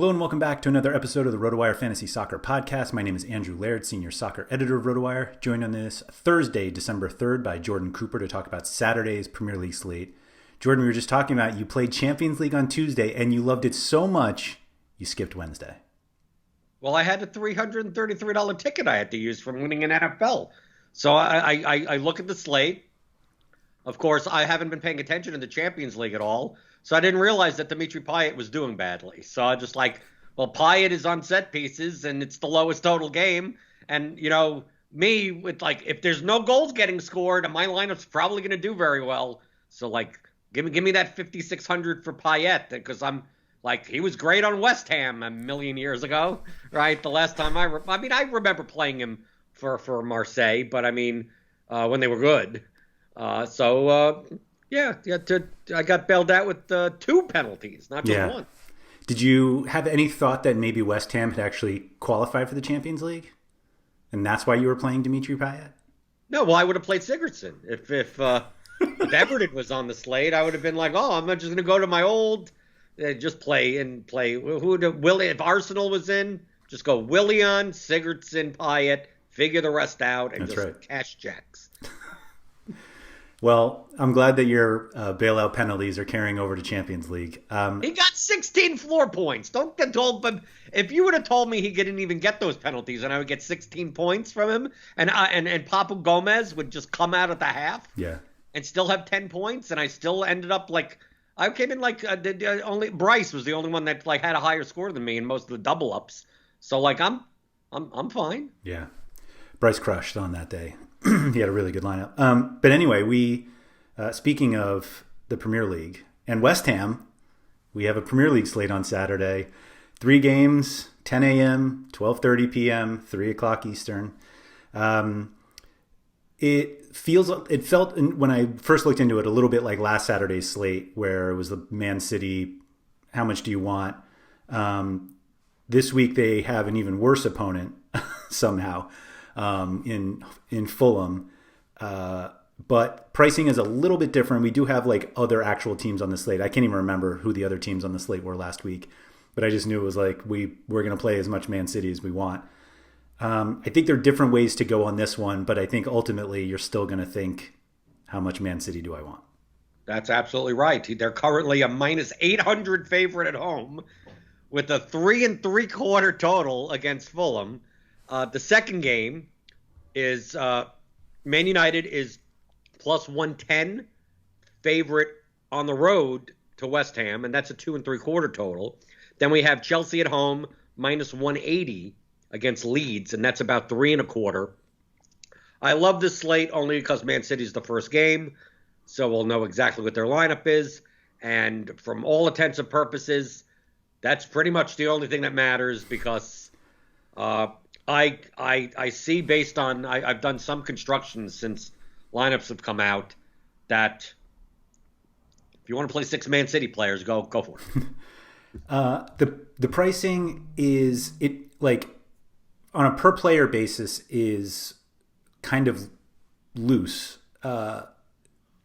Hello and welcome back to another episode of the RotoWire Fantasy Soccer Podcast. My name is Andrew Laird, Senior Soccer Editor of RotoWire, joined on this Thursday, December 3rd by Jordan Cooper to talk about Saturday's Premier League slate. Jordan, we were just talking about you played Champions League on Tuesday and you loved it so much you skipped Wednesday. Well, I had a $333 ticket I had to use from winning an NFL. So I look at the slate. Of course, I haven't been paying attention to the Champions League at all. So I didn't realize that Dimitri Payet was doing badly. So I just Payet is on set pieces and it's the lowest total game. And, me with if there's no goals getting scored, my lineup's probably going to do very well. So give me that 5,600 for Payet because I'm he was great on West Ham a million years ago, right? The last time I remember playing him for Marseille, but when they were good. I got bailed out with 2 penalties, not just one. Did you have any thought that maybe West Ham had actually qualified for the Champions League? And that's why you were playing Dimitri Payet? No, well, I would have played Sigurdsson. If Everton was on the slate, I would have been I'm just going to go to my old, just play. If Arsenal was in, just go Willian, Sigurdsson, Payet, figure the rest out, and cash checks. Well, I'm glad that your bailout penalties are carrying over to Champions League. He got 16 floor points. Don't get told, but if you would have told me he didn't even get those penalties and I would get 16 points from him, and Papu Gomez would just come out at the half, and still have 10 points, and I still ended up I came in only Bryce was the only one that had a higher score than me in most of the double ups. So I'm fine. Yeah, Bryce crushed on that day. He had a really good lineup. But anyway, we speaking of the Premier League and West Ham, we have a Premier League slate on Saturday. 3 games, 10 a.m., 12:30 p.m., 3 o'clock Eastern. It felt when I first looked into it a little bit like last Saturday's slate, where it was the Man City. How much do you want? This week they have an even worse opponent somehow. In Fulham, but pricing is a little bit different. We do have other actual teams on the slate. I can't even remember who the other teams on the slate were last week, but I just knew it was we're going to play as much Man City as we want. I think there are different ways to go on this one, but I think ultimately you're still going to think, how much Man City do I want? That's absolutely right. They're currently a minus 800 favorite at home with a 3 3/4 total against Fulham. The second game is Man United is plus 110 favorite on the road to West Ham, and that's a 2 3/4 total. Then we have Chelsea at home minus 180 against Leeds, and that's about 3 1/4. I love this slate only because Man City's the first game, so we'll know exactly what their lineup is, and from all intents and purposes, that's pretty much the only thing that matters because I see based on I've done some constructions since lineups have come out that if you want to play 6 Man City players, go for it. The pricing is on a per player basis is kind of loose. I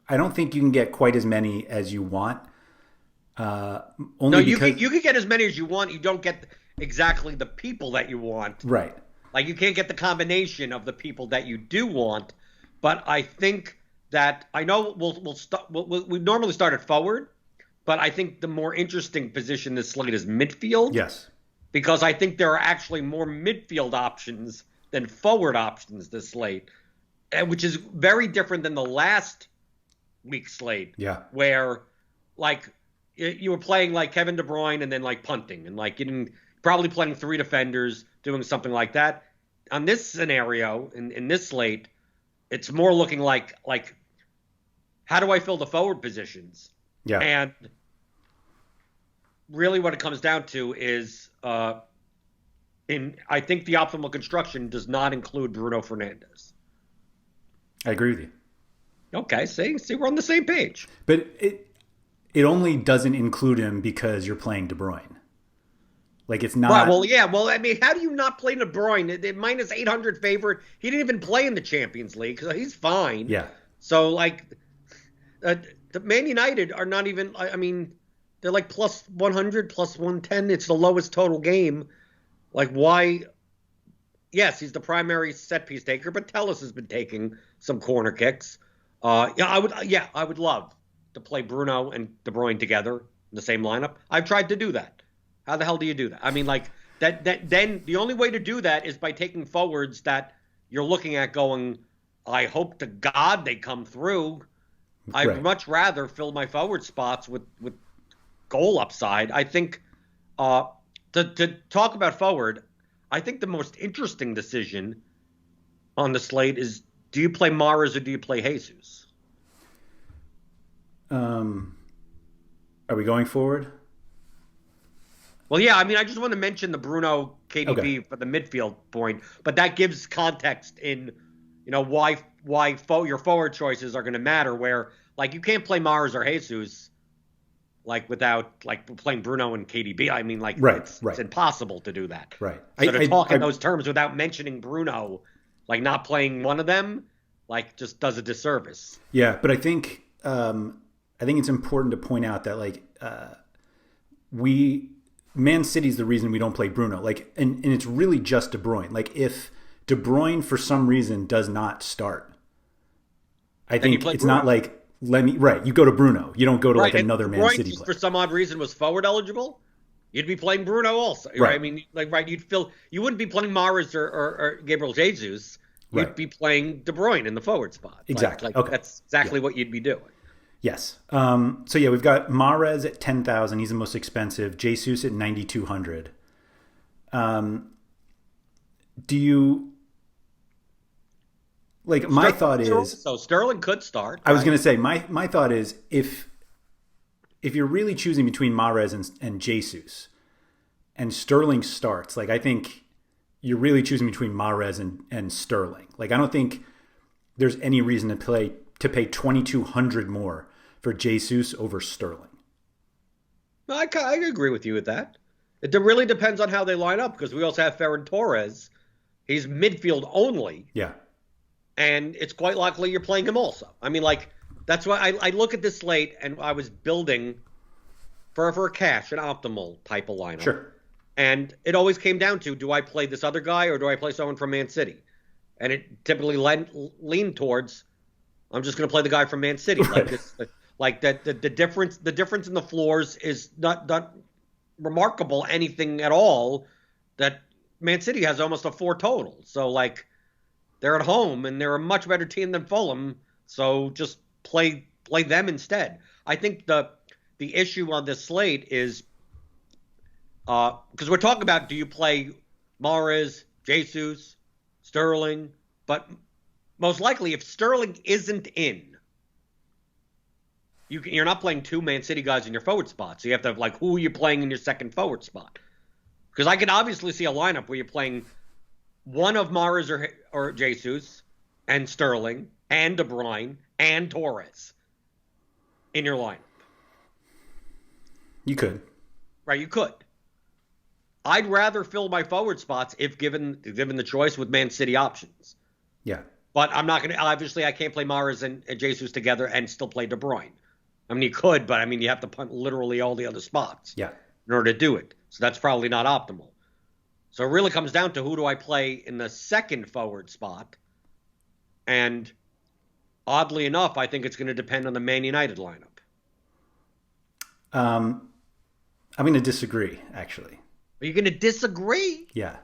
don't think you can get quite as many as you want. You can get as many as you want. You don't get exactly the people that you want. Right. You can't get the combination of the people that you do want, but I think that we normally start at forward, but I think the more interesting position this slate is midfield. Yes, because I think there are actually more midfield options than forward options this slate, which is very different than the last week's slate. Yeah, where you were playing Kevin De Bruyne and then punting and you didn't. Probably playing 3 defenders, doing something like that. On this scenario, in this slate, it's more looking like how do I fill the forward positions? Yeah. And really what it comes down to is I think the optimal construction does not include Bruno Fernandes. I agree with you. Okay, see, we're on the same page. But it only doesn't include him because you're playing De Bruyne. It's not. Right, well, yeah. Well, how do you not play De Bruyne? The minus 800 favorite. He didn't even play in the Champions League, so he's fine. Yeah. So, the Man United are not even. They're like plus 100, plus 110. It's the lowest total game. Like, why? Yes, he's the primary set piece taker, but Tellus has been taking some corner kicks. I would love to play Bruno and De Bruyne together in the same lineup. I've tried to do that. How the hell do you do that? I mean, like then the only way to do that is by taking forwards that you're looking at going, I hope to God they come through. I'd much rather fill my forward spots with goal upside. I think to talk about forward, I think the most interesting decision on the slate is, do you play Mahrez or do you play Jesus? Are we going forward? Well, yeah, I mean, I just want to mention the Bruno KDB for the midfield point, but that gives context in, why your forward choices are going to matter, where, like, you can't play Mahrez or Jesus, like, without, like, playing Bruno and KDB. I mean, like, it's impossible to do that. Right. So to talk in those terms without mentioning Bruno, like, not playing one of them, like, just does a disservice. Yeah, but I think it's important to point out that, like, Man City's the reason we don't play Bruno. Like, and it's really just De Bruyne. Like, if De Bruyne for some reason does not start, I think it's Bruno. Not like you go to Bruno. You don't go to like another Man City player. For some odd reason was forward eligible, you'd be playing Bruno also. Right? I mean, you wouldn't be playing Mahrez or Gabriel Jesus. You'd be playing De Bruyne in the forward spot. Exactly. That's exactly what you'd be doing. Yes. So yeah, we've got Mahrez at 10,000. He's the most expensive. Jesus at 9,200. Do you like? My thought is so Sterling could start. I was going to say my thought is if you're really choosing between Mahrez and Jesus, and Sterling starts, like, I think you're really choosing between Mahrez and Sterling. Like, I don't think there's any reason to pay 2,200 more for Jesus over Sterling. No, I agree with you with that. It really depends on how they line up, because we also have Ferran Torres. He's midfield only. Yeah. And it's quite likely you're playing him also. I mean, like, that's why I look at this slate, and I was building for a cash, an optimal type of lineup. Sure. And it always came down to, do I play this other guy or do I play someone from Man City? And it typically leaned towards, I'm just going to play the guy from Man City. Right. Like the difference in the floors is not remarkable anything at all. That Man City has almost a 4 total. So, like, they're at home and they're a much better team than Fulham. So just play them instead. I think the issue on this slate is because we're talking about, do you play Mahrez, Jesus, Sterling? But most likely, if Sterling isn't in, you're not playing 2 Man City guys in your forward spot. So you have to have, like, who are you playing in your second forward spot? Because I can obviously see a lineup where you're playing one of Mahrez or Jesus and Sterling and De Bruyne and Torres in your lineup. You could. Right, you could. I'd rather fill my forward spots if given the choice with Man City options. Yeah. But I'm not going to – obviously, I can't play Mahrez and Jesus together and still play De Bruyne. I mean, you could, but, I mean, you have to punt literally all the other spots in order to do it. So that's probably not optimal. So it really comes down to, who do I play in the second forward spot? And oddly enough, I think it's going to depend on the Man United lineup. I'm going to disagree, actually. Are you going to disagree? Yeah.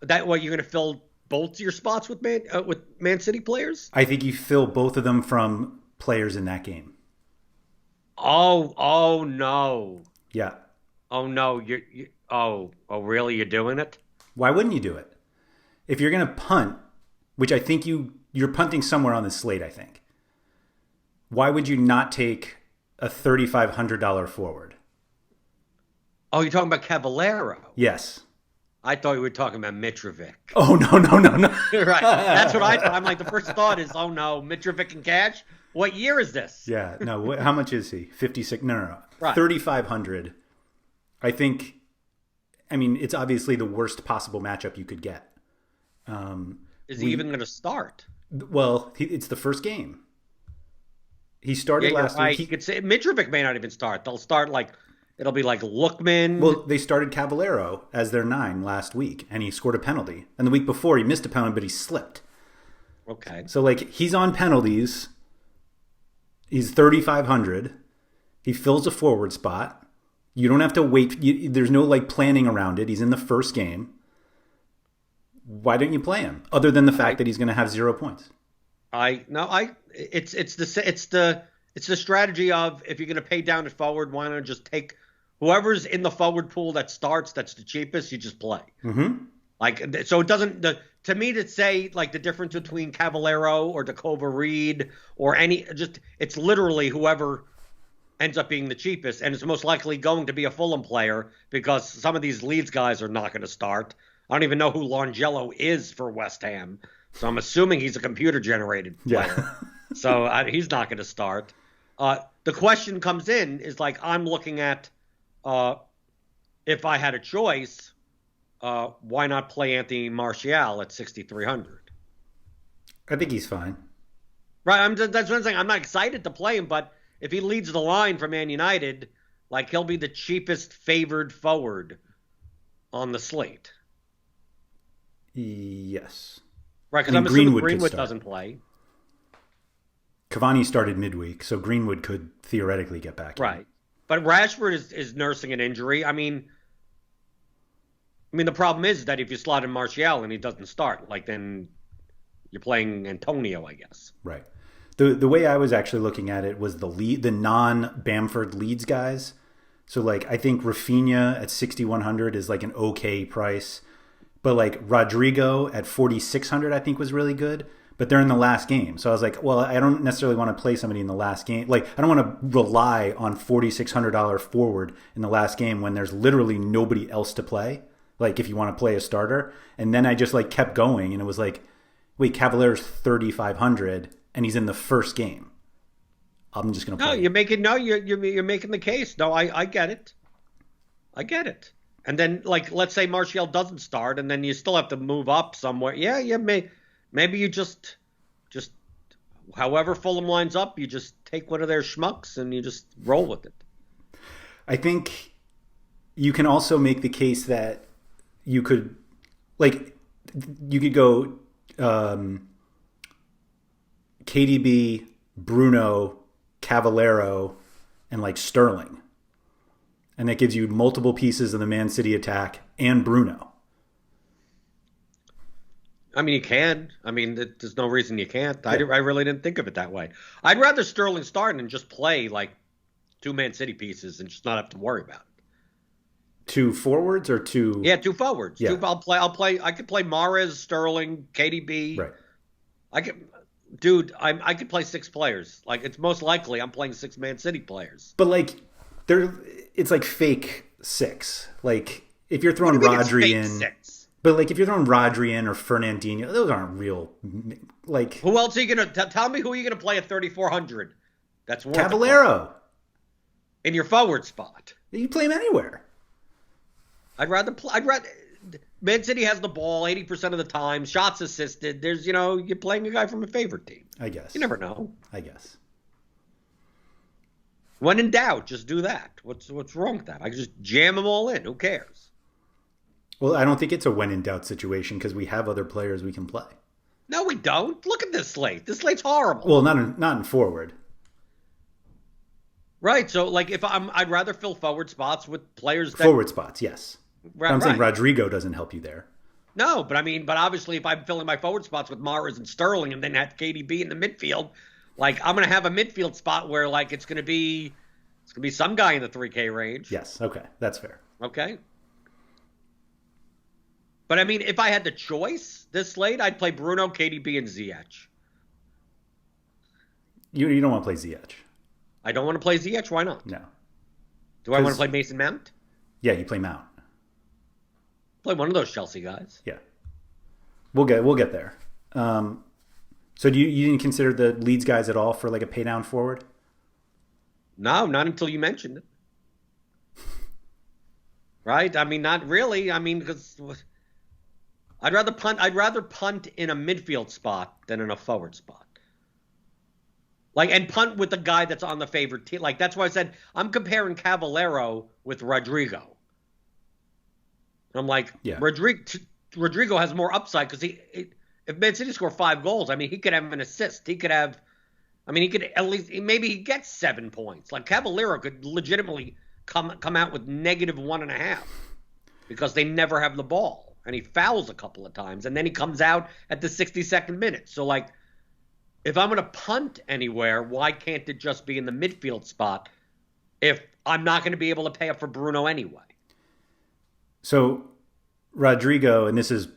You're going to fill both your spots with Man City players? I think you fill both of them from players in that game. Oh no. Yeah. Oh no, really? You're doing it? Why wouldn't you do it? If you're going to punt, which I think you're punting somewhere on the slate, I think. Why would you not take a $3,500 forward? Oh, you're talking about Cavallero? Yes. I thought you were talking about Mitrovic. Oh, no. Right. That's what I thought. I'm like, the first thought is, oh no, Mitrovic and cash? What year is this? Yeah. No, how much is he? 56? No. Right. 3,500. I think, I mean, it's obviously the worst possible matchup you could get. Is he even going to start? Well, it's the first game. He started last week. He could say Mitrovic may not even start. They'll start, like, It'll be like Lookman. Well, they started Cavallero as their 9 last week, and he scored a penalty. And the week before, he missed a penalty, but he slipped. Okay. So, like, he's on penalties. He's 3,500. He fills a forward spot. You don't have to wait. There's no, like, planning around it. He's in the first game. Why don't you play him? Other than the fact that he's going to have 0 points. It's the strategy of, if you're going to pay down at forward, why not just take whoever's in the forward pool that starts, that's the cheapest, you just play. Mm-hmm. Like, so it doesn't, to me, to say like the difference between Cavallero or Dakova Reed or it's literally whoever ends up being the cheapest, and it's most likely going to be a Fulham player because some of these Leeds guys are not going to start. I don't even know who Longello is for West Ham, so I'm assuming he's a computer-generated player. Yeah. So he's not going to start. The question comes in is, like, I'm looking at if I had a choice, why not play Anthony Martial at 6,300? I think he's fine. Right, that's what I'm saying. I'm not excited to play him, but if he leads the line for Man United, like, he'll be the cheapest favored forward on the slate. Yes. Right, because I'm assuming Greenwood doesn't play. Cavani started midweek, so Greenwood could theoretically get back in. Right. But Rashford is nursing an injury. I mean, the problem is that if you slot in Martial and he doesn't start, like, then you're playing Antonio, I guess. Right. The way I was actually looking at it was the non-Bamford Leeds guys. So, like, I think Rafinha at 6,100 is, like, an okay price. But, like, Rodrigo at 4,600 I think was really good. But they're in the last game. So I was like, well, I don't necessarily want to play somebody in the last game. Like, I don't want to rely on $4,600 forward in the last game when there's literally nobody else to play. Like, if you want to play a starter. And then I just, like, kept going. And it was like, wait, Cavalier's 3,500 and he's in the first game. I'm just going to play. You're making the case. No, I get it. I get it. And then, like, let's say Martial doesn't start, and then you still have to move up somewhere. Yeah, maybe you just however Fulham lines up, you just take one of their schmucks and you just roll with it. I think you can also make the case that you could go KDB, Bruno, Cavallero, and, like, Sterling. And that gives you multiple pieces of the Man City attack and Bruno. I mean, you can. I mean, there's no reason you can't. Yeah. I really didn't think of it that way. I'd rather Sterling start and just play, like, 2 Man City pieces and just not have to worry about it. 2 forwards or 2? Yeah, 2 forwards. Yeah. I'll play. I could play Mahrez, Sterling, KDB. Right. I could play 6 players. Like, it's most likely I'm playing 6 Man City players. But, like, it's like fake 6. Like, if you're throwing Rodri in. 6? But, like, if you're throwing Rodri in or Fernandinho, those aren't real. Like, who else are you gonna tell me? Who are you gonna play at 3,400? That's worth Cavallero in your forward spot. You play him anywhere. I'd rather. Man City has the ball 80% of the time. Shots assisted. There's, you're playing a guy from a favorite team. I guess. You never know. I guess. When in doubt, just do that. What's wrong with that? I can just jam them all in. Who cares? Well, I don't think it's a when in doubt situation because we have other players we can play. No, we don't. Look at this slate. This slate's horrible. Well, not in forward. Right. So, like, I'd rather fill forward spots with players that... Forward spots, yes. Right, I'm saying Rodrigo doesn't help you there. No, but obviously if I'm filling my forward spots with Mahrez and Sterling and then have KDB in the midfield, like, I'm going to have a midfield spot where, like, it's going to be some guy in the 3K range. Yes. Okay. That's fair. Okay. But, I mean, if I had the choice this slate, I'd play Bruno, KDB, and Ziyech. You don't want to play Ziyech. I don't want to play Ziyech. Why not? No. Do I want to play Mason Mount? Yeah, you play Mount. Play one of those Chelsea guys. Yeah. We'll get there. So you didn't consider the Leeds guys at all for, like, a pay down forward? No, not until you mentioned it. Right? I mean, not really. I mean, because I'd rather punt in a midfield spot than in a forward spot. Like, and punt with the guy that's on the favorite team. Like, that's why I said I'm comparing Cavallero with Rodrigo. I'm like, yeah. Rodrigo has more upside because if Man City score 5 goals, I mean, he could have an assist. He could at least, maybe he gets 7 points. Like, Cavallero could legitimately come out with -1.5 because they never have the ball. And he fouls a couple of times. And then he comes out at the 62nd minute. So, like, if I'm going to punt anywhere, why can't it just be in the midfield spot if I'm not going to be able to pay up for Bruno anyway? So Rodrigo, and this is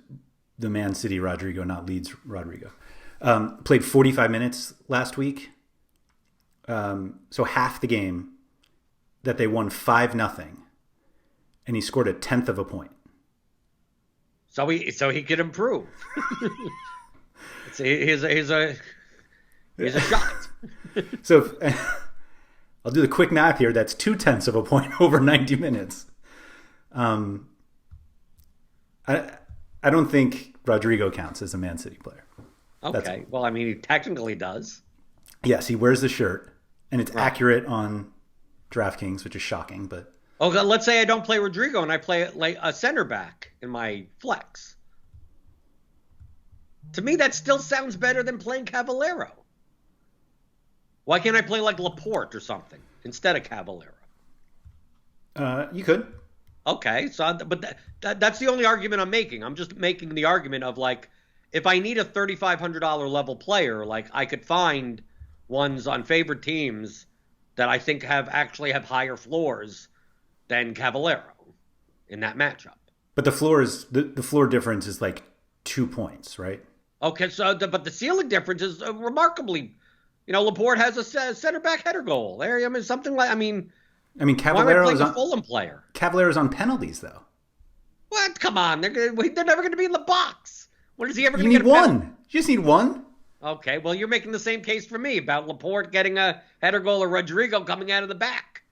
the Man City Rodrigo, not Leeds Rodrigo, played 45 minutes last week. So half the game that they won 5-0, and he scored 1/10 of a point. So he could improve. He's a shot. So I'll do the quick math here. That's 0.2 of a point over 90 minutes. I don't think Rodrigo counts as a Man City player. Okay. Well, I mean, he technically does. Yes, he wears the shirt, and it's accurate on DraftKings, which is shocking. But okay, let's say I don't play Rodrigo and I play like a center back in my flex. To me, that still sounds better than playing Cavallero. Why can't I play like Laporte or something instead of Cavallero? You could. Okay, but that's the only argument I'm making. I'm just making the argument of, like, if I need a $3,500 level player, like, I could find ones on favorite teams that I think actually have higher floors than Cavallero in that matchup. But the floor difference is like 2 points, right? Okay, but the ceiling difference is remarkably. Laporte has a center back header goal. There, something like. I mean, Cavallero is a Fulham player. Cavallero's on penalties, though. What? Come on, they're never going to be in the box. When is he ever You going to need get a penalty? one. You just need one. Okay, well, you're making the same case for me about Laporte getting a header goal or Rodrigo coming out of the back,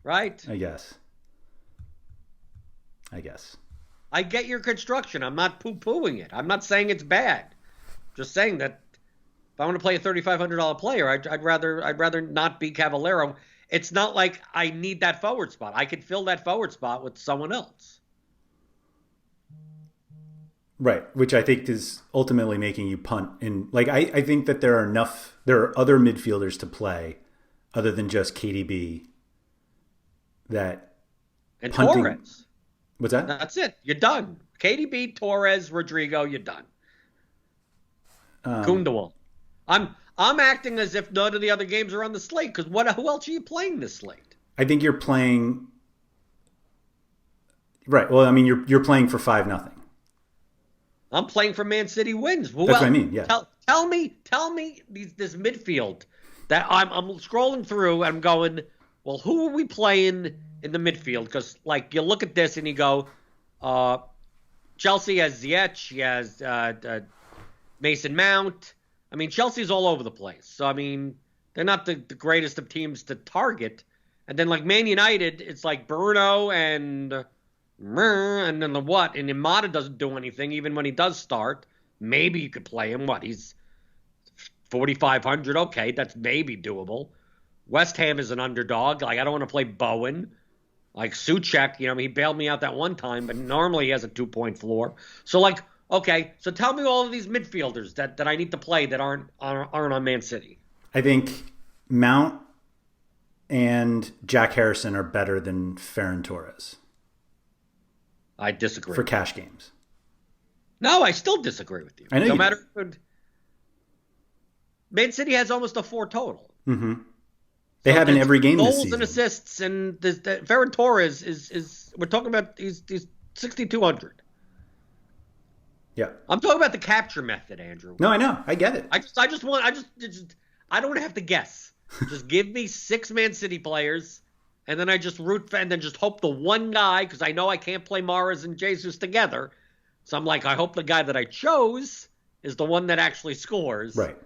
right? I guess. I get your construction. I'm not poo-pooing it. I'm not saying it's bad. Just saying that if I want to play a $3,500 player, I'd rather not be Cavallero. It's not like I need that forward spot. I could fill that forward spot with someone else. Right, which I think is ultimately making you punt. I think that there are other midfielders to play other than just KDB and punting, Torres. What's that? That's it. You're done. KDB, Torres, Rodrigo, you're done. Kundawal. I'm acting as if none of the other games are on the slate, because who else are you playing this slate? I think you're playing. Right. Well, I mean, you're playing for 5-0. I'm playing for Man City wins. That's what I mean. Yeah. Tell me this midfield that I'm scrolling through and I'm going, well, who are we playing in the midfield? Because, like, you look at this and you go, Chelsea has Ziyech, he has Mason Mount. I mean, Chelsea's all over the place. So, I mean, they're not the greatest of teams to target. And then, like, Man United, it's like Bruno and then what? And Imada doesn't do anything, even when he does start. Maybe you could play him. What? He's 4,500. Okay, that's maybe doable. West Ham is an underdog. Like, I don't want to play Bowen. Like, Souček, he bailed me out that one time, but normally he has a 2-point floor. So, like, okay, so tell me all of these midfielders that I need to play that aren't on Man City. I think Mount and Jack Harrison are better than Ferran Torres. I disagree. For cash games. No, I still disagree with you. I know no you matter. Man City has almost a 4 total. Mm-hmm. They have in every game this season. Goals and assists, and Ferran Torres is we're talking about he's 6,200. Yeah. I'm talking about the capture method, Andrew. No, I know. I get it. I don't have to guess. Just give me 6 Man City players, and then I just root for, and then just hope the one guy, because I know I can't play Mahrez and Jesus together. So I'm like, I hope the guy that I chose is the one that actually scores. Right.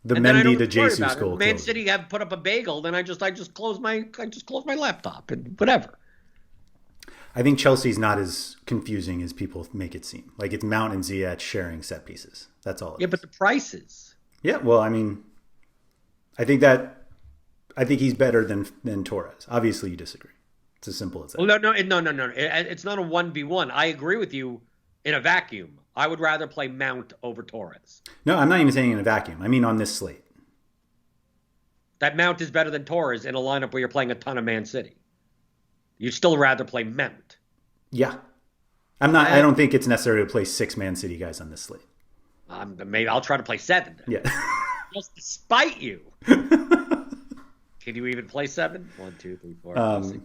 The Mendy to Jesus goal. Man City have put up a bagel, then I just close my laptop and whatever. I think Chelsea's not as confusing as people make it seem. Like, it's Mount and Ziyech sharing set pieces. That's all. But the prices. Yeah, well, I mean, I think he's better than Torres. Obviously, you disagree. It's as simple as that. Well, no. It's not a 1v1. I agree with you in a vacuum. I would rather play Mount over Torres. No, I'm not even saying in a vacuum. I mean on this slate. That Mount is better than Torres in a lineup where you're playing a ton of Man City. You'd still rather play Mount. Yeah. I don't think it's necessary to play 6 Man City guys on this slate. Maybe I'll try to play 7 then. Yeah. Just to spite you. Can you even play 7? 1, 2, 3, 4, 5, 6.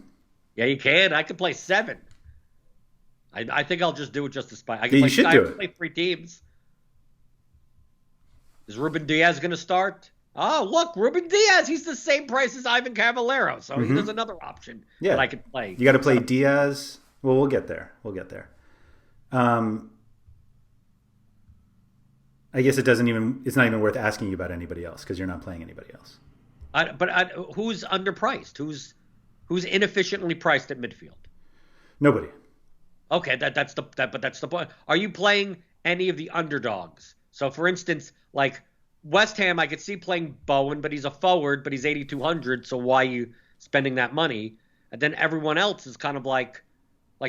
Yeah, you can. I can play 7. I think I'll just do it just to spite. You should do it. Play 3 teams. Is Ruben Diaz going to start? Oh, look, Ruben Diaz. He's the same price as Ivan Cavallero, so there's another option that I could play. You got to play Diaz. Well, we'll get there. I guess it's not even worth asking you about anybody else because you're not playing anybody else. Who's underpriced? Who's inefficiently priced at midfield? Nobody. Okay, that's the point. Are you playing any of the underdogs? So, for instance, like West Ham, I could see playing Bowen, but he's a forward, but he's 8,200. So why are you spending that money? And then everyone else is kind of like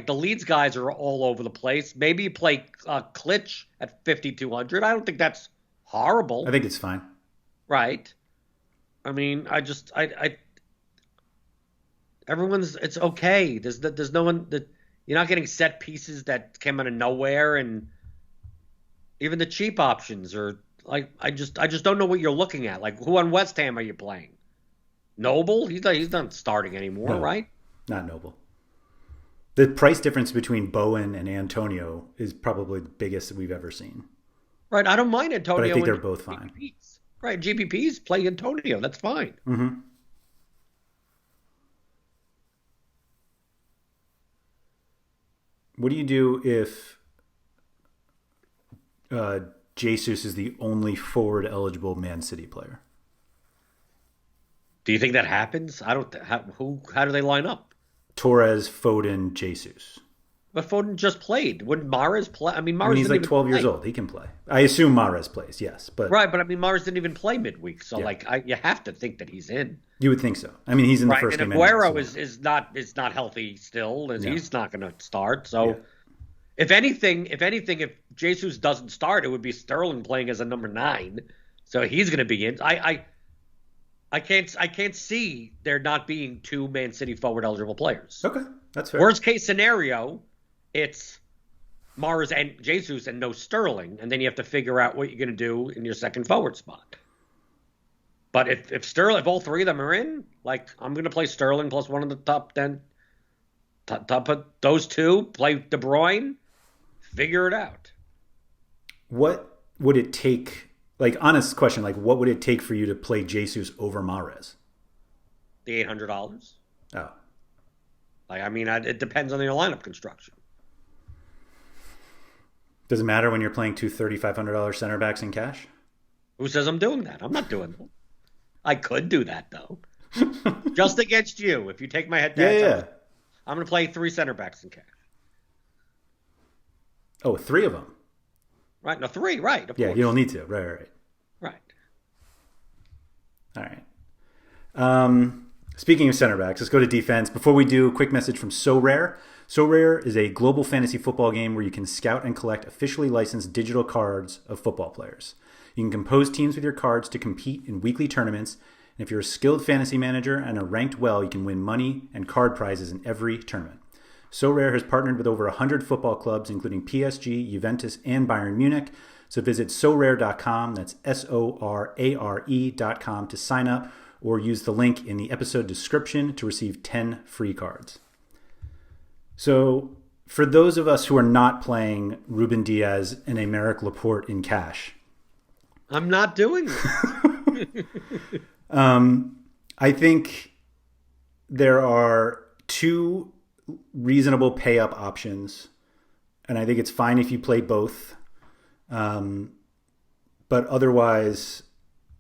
the Leeds guys are all over the place. Maybe you play Klitsch at 5,200. I don't think that's horrible. I think it's fine. Right. I mean, everyone's, it's okay. There's no one that you're not getting set pieces that came out of nowhere, and even the cheap options are like, I just don't know what you're looking at. Like, who on West Ham are you playing? Noble? He's not starting anymore, No, right? Not Noble. The price difference between Bowen and Antonio is probably the biggest that we've ever seen. Right. I don't mind Antonio. But I think they're both fine. GPPs. Right. GPPs play Antonio. That's fine. Mm-hmm. What do you do if Jesus is the only forward eligible Man City player? Do you think that happens? I don't. How do they line up? Torres, Foden, Jesus. But Foden just played. Wouldn't Mahrez play? I mean, Mahrez he's like 12 years old. He can play. I assume Mahrez plays, yes. But right, but I mean, Mahrez didn't even play midweek. So, you have to think that he's in. You would think so. I mean, he's in the first game. And Aguero is not healthy still, and he's not going to start. So, if anything, if Jesus doesn't start, it would be Sterling playing as a number 9. So he's going to be in. I can't see there not being 2 Man City forward eligible players. Okay, that's fair. Worst case scenario, it's Mahrez and Jesus and no Sterling, and then you have to figure out what you're going to do in your second forward spot. But if all 3 of them are in, like, I'm going to play Sterling plus one of the top 10. Top of those 2, play De Bruyne, figure it out. What would it take? Like, honest question, like, what would it take for you to play Jesus over Mahrez? The $800. Oh. Like, I mean, it depends on your lineup construction. Does it matter when you're playing 2 $3,500 center backs in cash? Who says I'm doing that? I'm not doing that. I could do that, though. Just against you. If you take my head down, yeah. I'm going to play 3 center backs in cash. Oh, 3 of them? Right. No, 3, right. Of course. You don't need to. Right. Right. All right. Speaking of center backs, let's go to defense. Before we do, a quick message from So Rare. So Rare is a global fantasy football game where you can scout and collect officially licensed digital cards of football players. You can compose teams with your cards to compete in weekly tournaments. And if you're a skilled fantasy manager and are ranked well, you can win money and card prizes in every tournament. So Rare has partnered with over 100 football clubs, including PSG, Juventus, and Bayern Munich. So visit sorare.com, that's SORARE.com to sign up, or use the link in the episode description to receive 10 free cards. So for those of us who are not playing Ruben Diaz and Aymeric Laporte in cash, I'm not doing it. I think there are 2 reasonable pay-up options, and I think it's fine if you play both. But otherwise,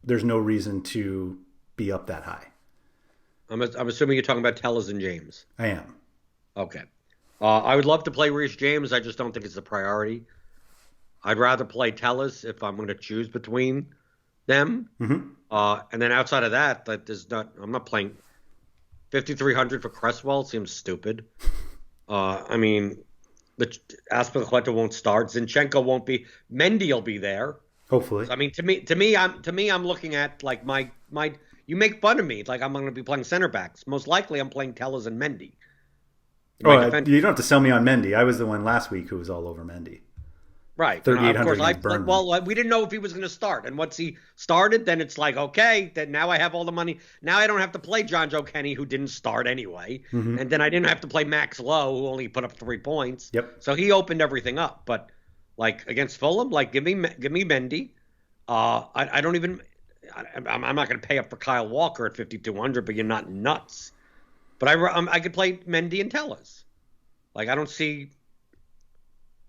there's no reason to be up that high. I'm assuming you're talking about Tellez and James. I am. Okay. I would love to play Reece James. I just don't think it's a priority. I'd rather play Tellez if I'm going to choose between them. Mm-hmm. And then outside of that, I'm not playing 5,300 for Cresswell. Seems stupid. I mean, the Azpilicueta won't start. Zinchenko won't be. Mendy will be there. Hopefully. So, I mean, to me, I'm looking at like my. You make fun of me like I'm going to be playing center backs. Most likely, I'm playing Tellez and Mendy. You don't have to sell me on Mendy. I was the one last week who was all over Mendy. Right. 3,800 we didn't know if he was going to start. And once he started, then it's like, okay, then now I have all the money. Now I don't have to play John Joe Kenny, who didn't start anyway. Mm-hmm. And then I didn't have to play Max Lowe, who only put up 3 points. Yep. So he opened everything up. But like against Fulham, like give me Mendy. I don't even. I'm not going to pay up for Kyle Walker at 5,200, but you're not nuts. But I could play Mendy and Tellez. Like I don't see.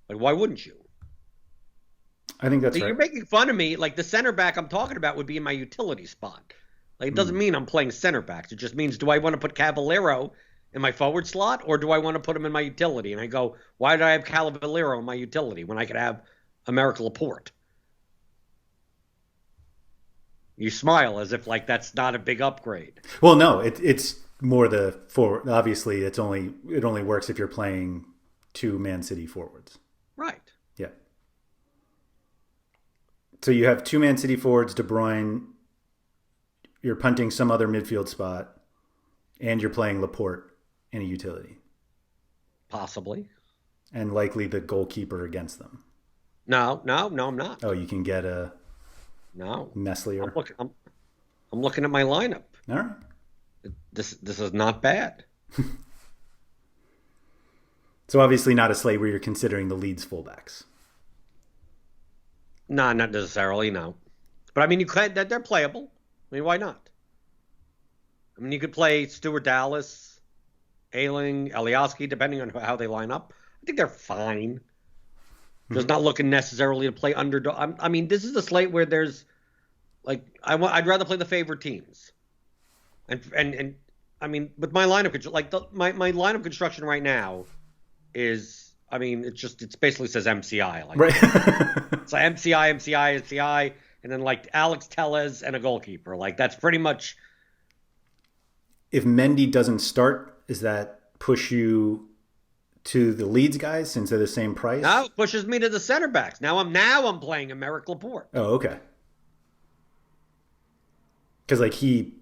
Like why wouldn't you? I think that's right. You're making fun of me. Like the center back I'm talking about would be in my utility spot. Like it doesn't mean I'm playing center backs. It just means do I want to put Cavallero in my forward slot or do I want to put him in my utility? And I go, why did I have Cavallero in my utility when I could have America Laporte? You smile as if like that's not a big upgrade. Well, no, it's more the forward. Obviously, it only works if you're playing 2 Man City forwards. Right. Yeah. So you have 2 Man City forwards, De Bruyne. You're punting some other midfield spot, and you're playing Laporte in a utility. Possibly. And likely the goalkeeper against them. No, I'm not. Oh, you can get a Meslier. I'm looking at my lineup. All right. This is not bad. So obviously not a slate where you're considering the Leeds fullbacks. No, not necessarily, no. But I mean, they're playable. I mean, why not? I mean, you could play Stuart Dallas, Ayling, Alioski, depending on how they line up. I think they're fine. Just not looking necessarily to play underdog. I mean, this is a slate where there's like I'd rather play the favorite teams. And I mean, with my lineup, my lineup construction right now is, I mean, it basically says MCI. Like, right. It's like MCI, and then like Alex Tellez and a goalkeeper. Like that's pretty much. If Mendy doesn't start, does that push you to the Leeds guys since they're the same price? No, it pushes me to the center backs. Now I'm playing America Laporte. Oh, okay. Because like he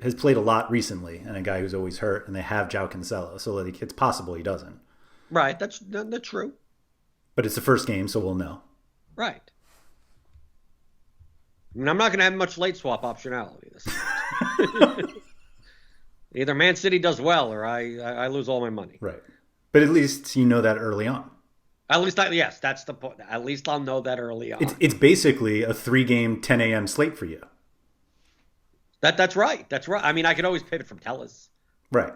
has played a lot recently, and a guy who's always hurt, and they have João Cancelo, so like it's possible he doesn't. Right, that's true. But it's the first game, so we'll know. Right. I mean, I'm not going to have much late swap optionality this time. Either Man City does well, or I lose all my money. Right. But at least you know that early on. Yes, that's the point. At least I'll know that early on. It's basically a 3-game 10 a.m. slate for you. That's right. That's right. I mean, I could always pivot from Tellez. Right.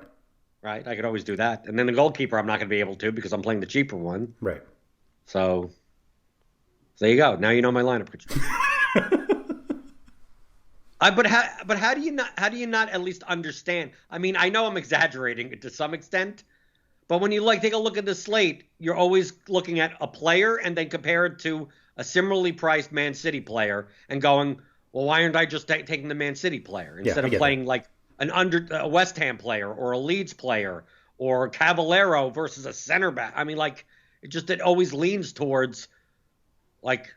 Right. I could always do that. And then the goalkeeper, I'm not going to be able to because I'm playing the cheaper one. Right. So there you go. Now you know my lineup. But how do you not at least understand? I mean, I know I'm exaggerating it to some extent, but when you take a look at the slate, you're always looking at a player and then compare it to a similarly priced Man City player and going, well, why aren't I just taking the Man City player instead of playing like a West Ham player or a Leeds player or Cavallero versus a center back? I mean, like it always leans towards like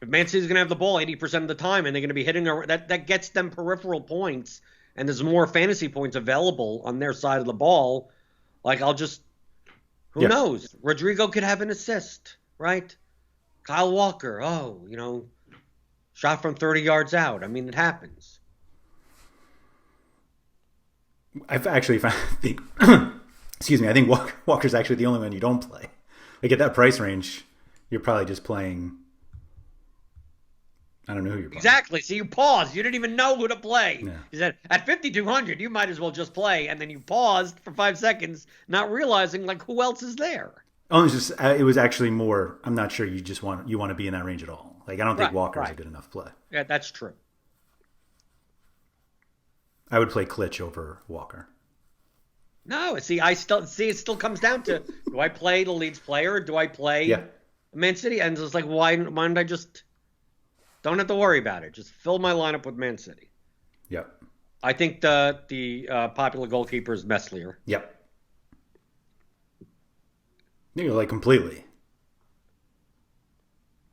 if Man City's going to have the ball 80% of the time and they're going to be hitting that gets them peripheral points and there's more fantasy points available on their side of the ball. Like who knows? Rodrigo could have an assist, right? Kyle Walker, shot from 30 yards out. I mean, it happens. I've actually found, excuse me, I think Walker's actually the only one you don't play. Like at that price range, you're probably just playing, I don't know who you're playing. Exactly. So you pause. You didn't even know who to play. Yeah. You said, at 5,200, you might as well just play. And then you paused for 5 seconds, not realizing, like, who else is there? Oh, it was actually more, I'm not sure you want to be in that range at all. Like, I don't think Walker's a good enough play. Yeah, that's true. I would play Klitsch over Walker. No, it still comes down to, do I play the Leeds player or do I play Man City? And it's like, why don't I just Don't have to worry about it. Just fill my lineup with Man City. Yep. I think the popular goalkeeper is Meslier. Yep. You're like completely.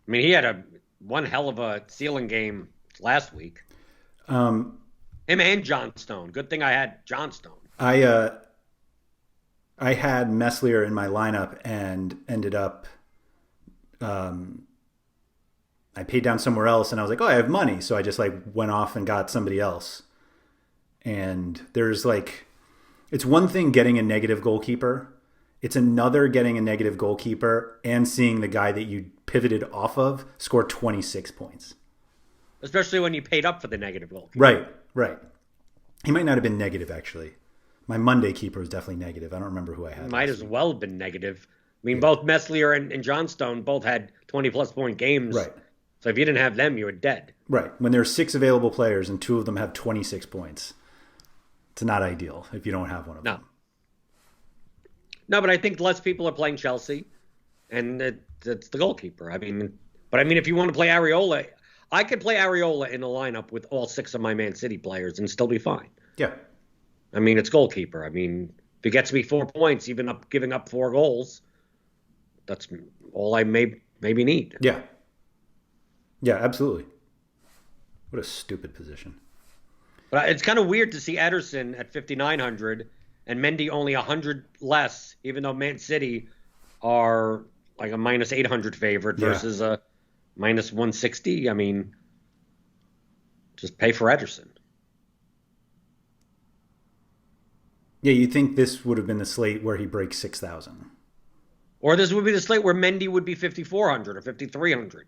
I mean, he had one hell of a ceiling game last week. Him and Johnstone. Good thing I had Johnstone. I had Meslier in my lineup and ended up I paid down somewhere else and I was like, oh, I have money. So I just like went off and got somebody else. And there's like, it's one thing getting a negative goalkeeper. It's another getting a negative goalkeeper and seeing the guy that you pivoted off of score 26 points. Especially when you paid up for the negative goalkeeper. Right. He might not have been negative, actually. My Monday keeper was definitely negative. I don't remember who I had. Might as well have been negative. I mean, both Meslier and Johnstone both had 20-plus point games. Right. So if you didn't have them, you were dead. Right. When there are 6 available players and 2 of them have 26 points, it's not ideal if you don't have one of them. No, but I think less people are playing Chelsea, and it's the goalkeeper. I mean, if you want to play Areola, I could play Areola in a lineup with all 6 of my Man City players and still be fine. Yeah. I mean, it's goalkeeper. I mean, if it gets me 4 points, even giving up 4 goals, that's all I maybe need. Yeah. Yeah, absolutely. What a stupid position. But it's kind of weird to see Ederson at 5,900 and Mendy only 100 less, even though Man City are like a minus 800 favorite versus a minus 160. I mean, just pay for Ederson. Yeah, you'd think this would have been the slate where he breaks 6,000. Or this would be the slate where Mendy would be 5,400 or 5,300,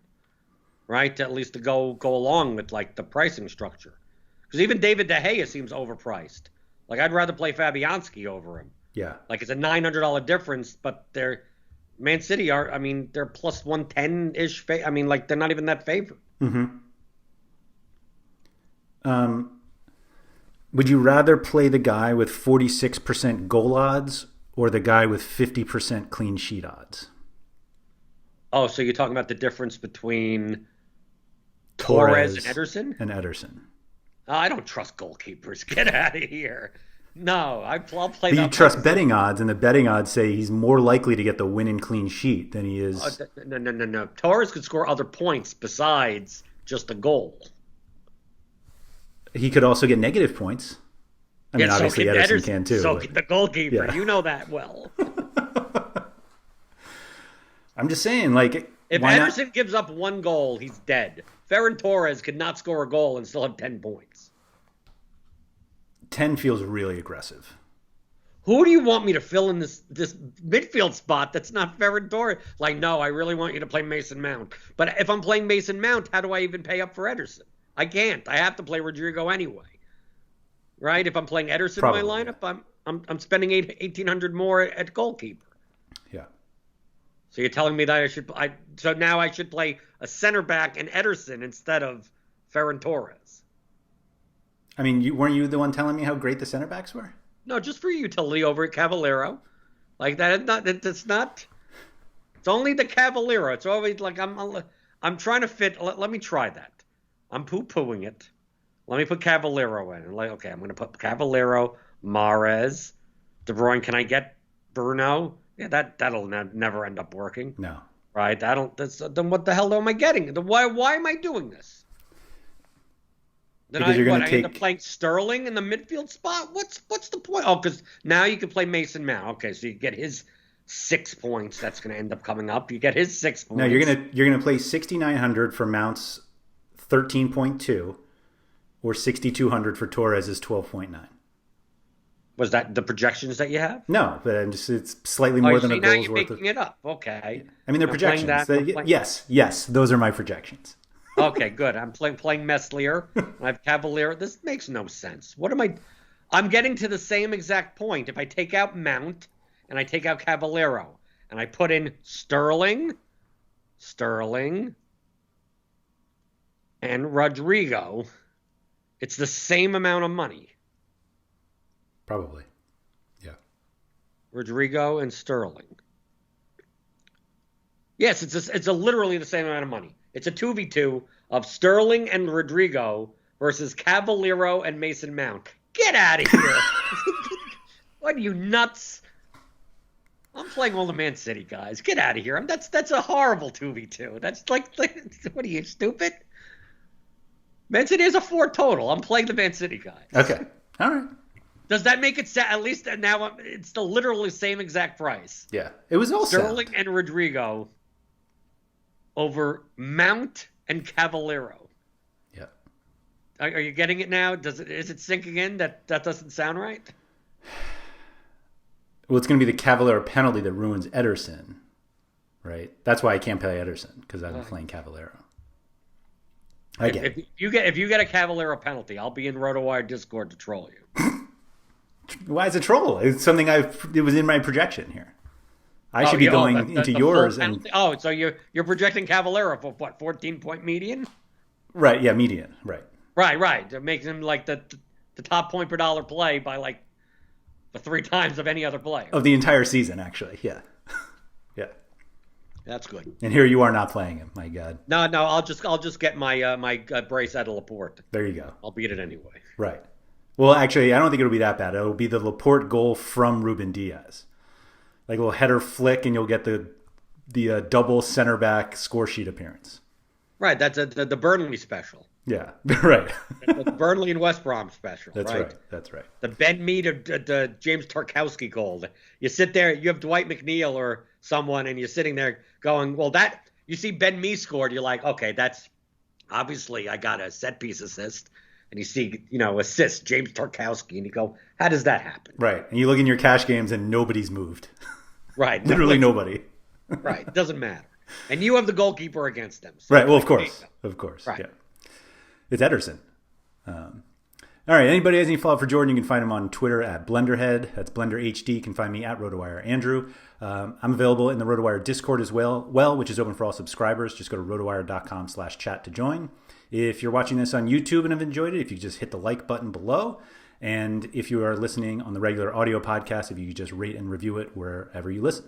right? At least to go along with like the pricing structure. Because even David De Gea seems overpriced. Like I'd rather play Fabianski over him. Yeah. Like it's a $900 difference, but Man City they're plus 110-ish. I mean, like they're not even that favored. Mm-hmm. Would you rather play the guy with 46% goal odds or the guy with 50% clean sheet odds? Oh, so you're talking about the difference between Torres and Ederson? I don't trust goalkeepers. Get out of here. No, I'll play that. You trust betting odds, and the betting odds say he's more likely to get the win and clean sheet than he is. No. Torres could score other points besides just a goal. He could also get negative points. I mean, obviously Ederson can too. So can the goalkeeper. Yeah. You know that well. I'm just saying, like, if Ederson gives up 1 goal, he's dead. Ferran Torres could not score a goal and still have 10 points. 10 feels really aggressive. Who do you want me to fill in this midfield spot that's not Ferran Torres? Like, no, I really want you to play Mason Mount. But if I'm playing Mason Mount, how do I even pay up for Ederson? I can't. I have to play Rodrigo anyway. Right? If I'm playing Ederson in my lineup, I'm spending $1,800 more at goalkeeper. Yeah. So you're telling me that so now I should play a center back and Ederson instead of Ferran Torres. I mean, weren't you the one telling me how great the center backs were? No, just for utility over at Cavallero. Like that, it's not. It's only the Cavallero. It's always like I'm trying to fit. Let me try that. I'm poo-pooing it. Let me put Cavallero in. And like, okay, I'm going to put Cavallero, Mahrez, De Bruyne. Can I get Bruno? Yeah, that'll never end up working. No. Right? Then what the hell am I getting? Why am I doing this? Then I end up playing Sterling in the midfield spot? What's the point? Oh, because now you can play Mason Mount. Okay, so you get his 6 points. That's going to end up coming up. You get his 6 points. No, you're gonna play 6,900 for Mount's 13.2, or 6,200 for Torres's 12.9. Was that the projections that you have? No, but it's slightly more than a now goal's you're worth. making it up. Okay. I mean, they're projections. Yes, those are my projections. Okay, good. I'm playing Meslier. I have Cavalier. This makes no sense. What am I? I'm getting to the same exact point. If I take out Mount and I take out Cavallero and I put in Sterling, and Rodrigo, it's the same amount of money. Probably. Yeah. Rodrigo and Sterling. Yes, it's literally the same amount of money. It's a 2v2. of Sterling and Rodrigo versus Cavallero and Mason Mount. Get out of here. What are you, nuts? I'm playing all the Man City guys. Get out of here. That's a horrible 2v2. That's like, what are you, stupid? Man City is a 4 total. I'm playing the Man City guys. Okay. All right. Does that make it at least now it's the literally same exact price? Yeah. It was all Sterling sound. and Rodrigo over Mount and Cavallero. Yeah. Are you getting it now? Is it sinking in that doesn't sound right? Well, it's going to be the Cavallero penalty that ruins Ederson, right? That's why I can't play Ederson, because I'm playing Cavallero. If you get a Cavallero penalty, I'll be in RotoWire Discord to troll you. Why is it troll? It's something it was in my projection here. I should be going into yours and so you're projecting Cavallero for what, 14-point median? Right, yeah, median, right. Right. It makes him like the top point per dollar play by like the 3 times of any other player. Of the entire season, actually, yeah. Yeah. That's good. And here you are not playing him, my God. No, I'll just get my my brace out of Laporte. There you go. I'll beat it anyway. Right. Well, actually, I don't think it'll be that bad. It'll be the Laporte goal from Ruben Diaz. Like a little header flick, and you'll get the double center back score sheet appearance. Right, that's the Burnley special. Yeah, right. The Burnley and West Brom special. That's right. That's right. The Ben Mee to James Tarkowski goal. You sit there, you have Dwight McNeil or someone, and you're sitting there going, well, you see Ben Mee scored, you're like, okay, that's obviously I got a set piece assist. And you see, assist, James Tarkowski, and you go, how does that happen? Right. And you look in your cash games and nobody's moved. Right. Literally nobody. Right. It doesn't matter. And you have the goalkeeper against them. So right. Well, of course. Of course. Right. Yeah. It's Ederson. All right. Anybody has any follow-up for Jordan, you can find him on Twitter at BlenderHead. That's BlenderHD. You can find me at RotoWire Andrew. I'm available in the RotoWire Discord as well, which is open for all subscribers. Just go to rotowire.com/chat to join. If you're watching this on YouTube and have enjoyed it, if you just hit the like button below. And if you are listening on the regular audio podcast, if you could just rate and review it wherever you listen.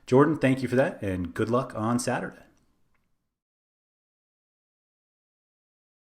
Jordan, thank you for that, and good luck on Saturday.